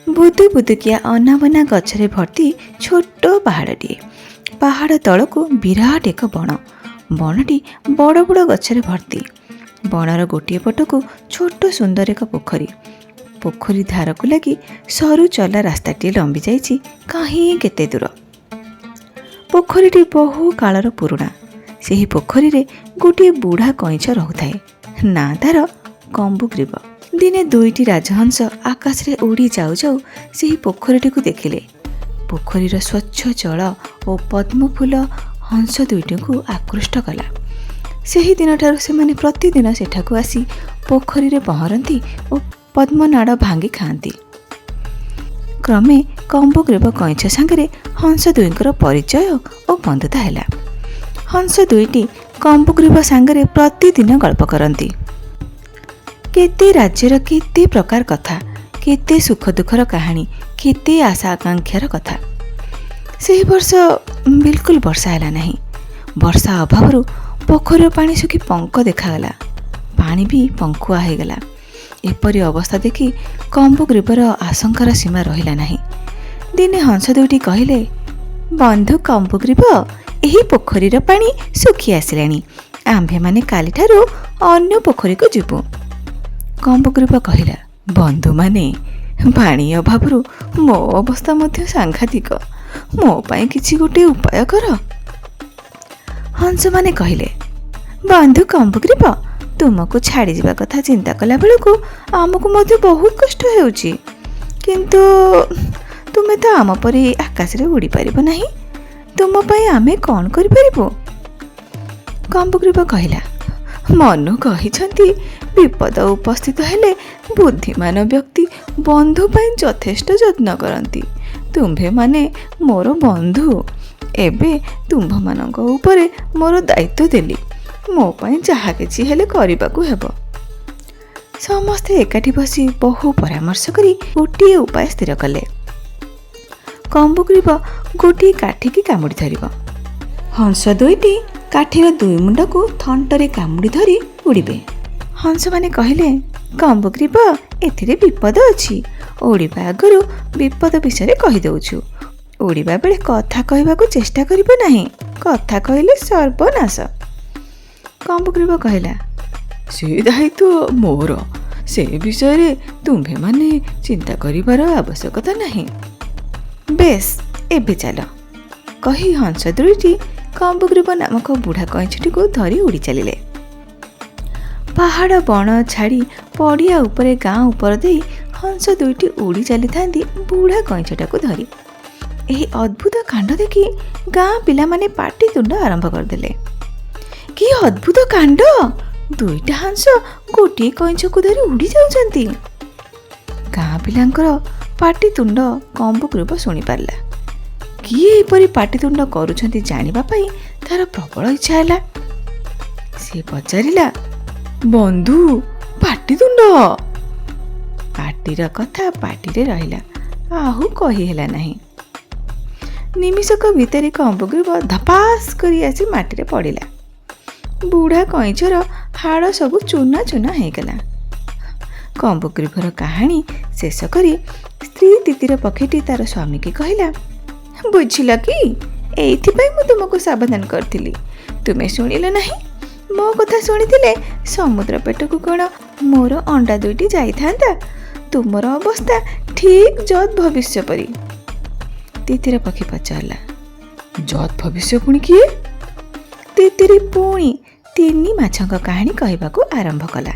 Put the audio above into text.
ବୁଦୁ ବୁଦୁକିଆ ଅନାବନା ଗଛରେ ଭର୍ତ୍ତି ଛୋଟ ପାହାଡ଼ଟିଏ। ପାହାଡ଼ ତଳକୁ ବିରାଟ ଏକ ବଣ। ବଣଟି ବଡ଼ ବଡ଼ ଗଛରେ ଭର୍ତ୍ତି। ବଣର ଗୋଟିଏ ପଟକୁ ଛୋଟ ସୁନ୍ଦର ଏକ ପୋଖରୀ। ପୋଖରୀ ଧାରକୁ ଲାଗି ସରୁ ଚଲା ରାସ୍ତାଟିଏ ଲମ୍ବି ଯାଇଛି କାହିଁ କେତେ ଦୂର। ପୋଖରୀଟି ବହୁ କାଳର ପୁରୁଣା। ସେହି ପୋଖରୀରେ ଗୋଟିଏ ବୁଢ଼ା କଇଁଛ ରହୁଥାଏ। ନା ତାର କମ୍ବୁଗ୍ରୀବ। ଦିନେ ଦୁଇଟି ରାଜହଂସ ଆକାଶରେ ଉଡ଼ି ଯାଉ ଯାଉ ସେହି ପୋଖରୀଟିକୁ ଦେଖିଲେ। ପୋଖରୀର ସ୍ୱଚ୍ଛ ଜଳ ଓ ପଦ୍ମଫୁଲ ହଂସ ଦୁଇଟିକୁ ଆକୃଷ୍ଟ କଲା। ସେହି ଦିନଠାରୁ ସେମାନେ ପ୍ରତିଦିନ ସେଠାକୁ ଆସି ପୋଖରୀରେ ପହଁରନ୍ତି ଓ ପଦ୍ମନାଡ଼ ଭାଙ୍ଗି ଖାଆନ୍ତି। କ୍ରମେ କମ୍ବୁଗ୍ରୀବ କଇଁଛ ସାଙ୍ଗରେ ହଂସ ଦୁଇଙ୍କର ପରିଚୟ ଓ ବନ୍ଧୁତା ହେଲା। ହଂସ ଦୁଇଟି କମ୍ବୁଗ୍ରୀବ ସାଙ୍ଗରେ ପ୍ରତିଦିନ ଗଳ୍ପ କରନ୍ତି। କେତେ ରାଜ୍ୟର କେତେ ପ୍ରକାର କଥା, କେତେ ସୁଖ ଦୁଃଖର କାହାଣୀ, କେତେ ଆଶା ଆକାଂକ୍ଷାର କଥା। ସେହି ବର୍ଷ ବିଲକୁଲ ବର୍ଷା ହେଲା ନାହିଁ। ବର୍ଷା ଅଭାବରୁ ପୋଖରୀର ପାଣି ଶୁଖି ପଙ୍କ ଦେଖାଗଲା। ପାଣି ବି ପଙ୍କୁଆ ହୋଇଗଲା। ଏପରି ଅବସ୍ଥା ଦେଖି କମ୍ବୁଗ୍ରୀବର ଆଶଙ୍କାର ସୀମା ରହିଲା ନାହିଁ। ଦିନେ ହଂସ ଦୁଇଟି କହିଲେ, ବନ୍ଧୁ କମ୍ବୁଗ୍ରୀବ, ଏହି ପୋଖରୀର ପାଣି ଶୁଖି ଆସିଲାଣି। ଆମ୍ଭେମାନେ କାଲିଠାରୁ ଅନ୍ୟ ପୋଖରୀକୁ ଯିବୁ। କମ୍ବୁଗ୍ରୀବ କହିଲା, ବନ୍ଧୁମାନେ, ପାଣି ଅଭାବରୁ ମୋ ଅବସ୍ଥା ମଧ୍ୟ ସାଂଘାତିକ। ମୋ ପାଇଁ କିଛି ଗୋଟିଏ ଉପାୟ କର। ହଂସମାନେ କହିଲେ, ବନ୍ଧୁ କମ୍ବୁଗ୍ରୀବ, ତୁମକୁ ଛାଡ଼ିଯିବା କଥା ଚିନ୍ତା କଲା ବେଳକୁ ଆମକୁ ମଧ୍ୟ ବହୁତ କଷ୍ଟ ହେଉଛି। କିନ୍ତୁ ତୁମେ ତ ଆମ ପରି ଆକାଶରେ ଉଡ଼ିପାରିବ ନାହିଁ। ତୁମ ପାଇଁ ଆମେ କ'ଣ କରିପାରିବୁ? କମ୍ବୁଗ୍ରୀବ କହିଲା, ମନୁ କହିଛନ୍ତି, ବିପଦ ଉପସ୍ଥିତ ହେଲେ ବୁଦ୍ଧିମାନ ବ୍ୟକ୍ତି ବନ୍ଧୁ ପାଇଁ ଯଥେଷ୍ଟ ଯତ୍ନ କରନ୍ତି। ତୁମ୍ଭେମାନେ ମୋର ବନ୍ଧୁ। ଏବେ ତୁମ୍ଭମାନଙ୍କ ଉପରେ ମୋର ଦାୟିତ୍ୱ ଦେଲି। ମୋ ପାଇଁ ଯାହା କିଛି ହେଲେ କରିବାକୁ ହେବ। ସମସ୍ତେ ଏକାଠି ବସି ବହୁ ପରାମର୍ଶ କରି ଗୋଟିଏ ଉପାୟ ସ୍ଥିର କଲେ। କମ୍ବୁଗ୍ରୀବ ଗୋଟିଏ କାଠିକି କାମୁଡ଼ି ଧରିବ। ହଂସ ଦୁଇଟି କାଠିର ଦୁଇ ମୁଣ୍ଡକୁ ଥଣ୍ଟରେ କାମୁଡ଼ି ଧରି ଉଡ଼ିବେ। ହଂସମାନେ କହିଲେ, କମ୍ବୁଗ୍ରୀବ, ଏଥିରେ ବିପଦ ଅଛି। ଉଡ଼ିବା ଆଗରୁ ବିପଦ ବିଷୟରେ କହିଦେଉଛୁ। ଉଡ଼ିବା ବେଳେ କଥା କହିବାକୁ ଚେଷ୍ଟା କରିବ ନାହିଁ। କଥା କହିଲେ ସର୍ବନାଶ। କମ୍ବୁଗ୍ରୀବ କହିଲା, ସେ ଦାୟିତ୍ୱ ମୋର। ସେ ବିଷୟରେ ତୁମ୍ଭେମାନେ ଚିନ୍ତା କରିବାର ଆବଶ୍ୟକତା ନାହିଁ। ବେଶ, ଏବେ ଚାଲ। କହି ହଂସ ଦୁଇଟି କମ୍ବୁଗ୍ରୀବ ନାମକ ବୁଢ଼ା କଇଁଛଟିକୁ ଧରି ଉଡ଼ି ଚାଲିଲେ। ପାହାଡ଼ ବଣ ଛାଡ଼ି ପଡ଼ିଆ ଉପରେ ଗାଁ ଉପର ଦେଇ ହଂସ ଦୁଇଟି ଉଡ଼ି ଚାଲିଥାନ୍ତି ବୁଢ଼ା କଇଁଛଟାକୁ ଧରି। ଏହି ଅଦ୍ଭୁତ କାଣ୍ଡ ଦେଖି ଗାଁ ପିଲାମାନେ ପାଟିତୁଣ୍ଡ ଆରମ୍ଭ କରିଦେଲେ। କି ଅଦ୍ଭୁତ କାଣ୍ଡ! ଦୁଇଟା ହଂସ ଗୋଟିଏ କଇଁଛକୁ ଧରି ଉଡ଼ି ଯାଉଛନ୍ତି। ଗାଁ ପିଲାଙ୍କର ପାଟିତୁଣ୍ଡ କମ୍ବୁଗ୍ରୀବ ଶୁଣିପାରିଲା। କିଏ ଏପରି ପାଟିତୁଣ୍ଡ କରୁଛନ୍ତି ଜାଣିବା ପାଇଁ ତାର ପ୍ରବଳ ଇଚ୍ଛା ହେଲା। ସେ ପଚାରିଲା, ବନ୍ଧୁ, ପାଟିତୁଣ୍ଡ? ପାଟିର କଥା ପାଟିରେ ରହିଲା, ଆଉ କହି ହେଲା ନାହିଁ। ନିମିଷକ ଭିତରେ କମ୍ବୁଗ୍ରୀବ ଧପାସ କରି ଆସି ମାଟିରେ ପଡ଼ିଲା। ବୁଢ଼ା କଇଁଛର ହାଡ଼ ସବୁ ଚୂନା ଚୂନା ହେଇଗଲା। କମ୍ବୁଗ୍ରୀବର କାହାଣୀ ଶେଷ କରି ସ୍ତ୍ରୀ ତିତିର ପକ୍ଷୀଟି ତାର ସ୍ୱାମୀକି କହିଲା, ବୁଝିଲ କି, ଏଇଥିପାଇଁ ମୁଁ ତୁମକୁ ସାବଧାନ କରିଥିଲି। ତୁମେ ଶୁଣିଲ ନାହିଁ। ମୋ କଥା ଶୁଣିଥିଲେ ସମୁଦ୍ର ପେଟକୁ କ'ଣ ମୋର ଅଣ୍ଡା ଦୁଇଟି ଯାଇଥାନ୍ତା? ତୁମର ଅବସ୍ଥା ଠିକ୍ ଯତ୍ ଭବିଷ୍ୟ ପରି। ତିତିର ପକ୍ଷୀ ପଚାରିଲା, ଯତ୍ ଭବିଷ୍ୟ ପୁଣି କିଏ? ତିତିରି ପୁଣି ତିନି ମାଛଙ୍କ କାହାଣୀ କହିବାକୁ ଆରମ୍ଭ କଲା।